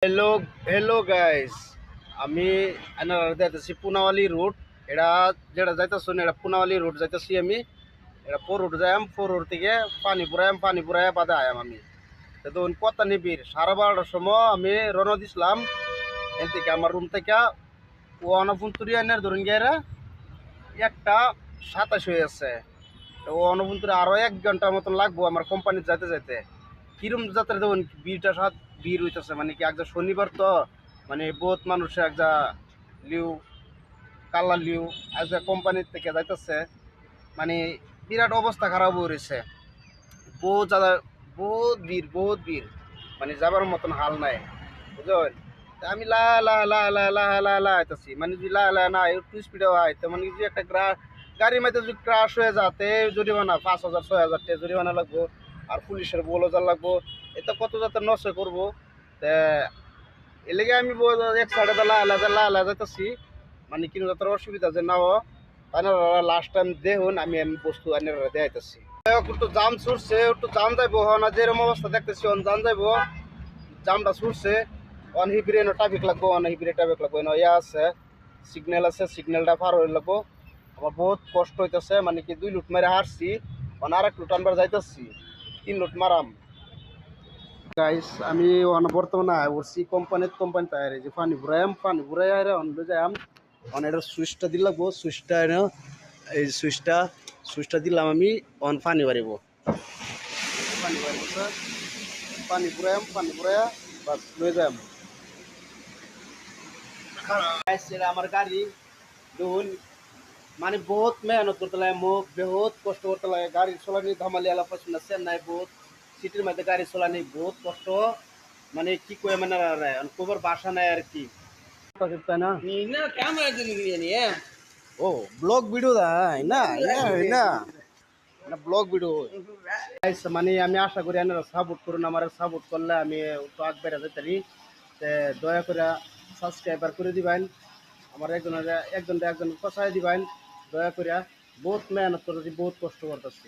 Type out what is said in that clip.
Hello hello guys, আমি যাইতেছি পুনাওয়ালি root. এটা যেটা যাইতেছি এটা পুনাওয়ালি রুট যাইতেছি আমি। এটা ফোর রুট যাইম, ফোর রুট থেকে পানি পুরাইম বাদে আয়াম আমি। তো কত নিবির 12:30টার সময় আমি রওনা দিছিলাম এর থেকে আমার রুম থেকে। অনপুন্তুরি আনের ধরুন গিয়ে 1:27 হয়ে আছে। তো অনপুন্তুরি আরও 1 ঘন্টার মতন লাগবো আমার কোম্পানিতে যাইতে যাইতে। কিরম যাত্রা দেখুন ভিড়টা সাত ভিড় হইতেছে, মানে কি একটা শনিবার তো, মানে বহুত মানুষ একটা লিউ কাল্লা লিউ একটা কোম্পানির থেকে যাইতেছে, মানে বিরাট অবস্থা খারাপ হয়ে রয়েছে। বহুত জায়গা বহুত ভিড়, মানে যাবার মতন হাল নাই, বুঝলেন। তা আমি লা লা লা লা লা লা লা আইতাছি, মানে যদি লা লা না একটু স্পিডেও আইতে, মানে যদি একটা গাড়ির মধ্যে যদি ক্রাশ হয়ে যাতে জরিমানা 5,000 6,000 টাকা জরিমানা লাগবো, আর পুলিশের বলজার লাগবো। এটা কত যাতে নষ্ট করবো। তা এর লেগে আমি এক সাইডে লা লা যাইতেছি, মানে কিন্তু যাতে অসুবিধা যে না হয়। লাস্ট টাইম দেখুন আমি আমি বস্তু আনি দেখাইতেছি। একটু জাম ছুটছে, একটু জাম যাইবো না, যেরকম অবস্থা দেখতেছি অন জাম যাইবো। জামটা ছুটছে, অন হিবিরে ট্রাফিক লাগবো, অন হিবিরে ট্রাফিক লাগবো, ইয়া আছে সিগন্যাল আছে, সিগন্যালটা পার হয়ে লাগবো। আমার বহুত কষ্ট হইতেছে, মানে কি 2 লুট মারে হারছি, অন আর 1 লুট আনবার যাইতেছি, 3 লুট মারাম। গাইস আমি বর্তমানে উঠছি কোম্পানি তাই যে পানি ভরাই আরে অন যাইম। অন এটা সুইচটা দিল লাগবো, সুইচটা এই সুইচটা দিলাম আমি। অন পানি বাড়িব, পানি বাড়িব স্যার, পানি ভরাইয়া বাস লয়ে যাম। এটা আমার গাড়ি দেখুন, মানে বহুত মেহনত করতে লাগে, মুখ বহুত কষ্ট করতে লাগে। গাড়ি চলানি ধামালি আলা পছন্দ চেন্নাই বহুত সিটির মধ্যে গাড়ি চলানি বহুত কষ্ট, মানে কি কয়ে মানে কবার বাসা নাই আর কি, তাই না। ও ব্লগ ভিডিও দেয় না, না না ব্লগ ভিডিও। মানে আমি আশা করি আপনারা সাপোর্ট করুন, আমার সাপোর্ট করলে আমি একটু আগ বেড়ে যেতে পারি। দয়া করে সাবস্ক্রাইবার করে দিবেন, আমার একজন কথাই দিবেন দয়া করে। বহুত মেহনত করতেছি, বহুত কষ্ট করতেছি।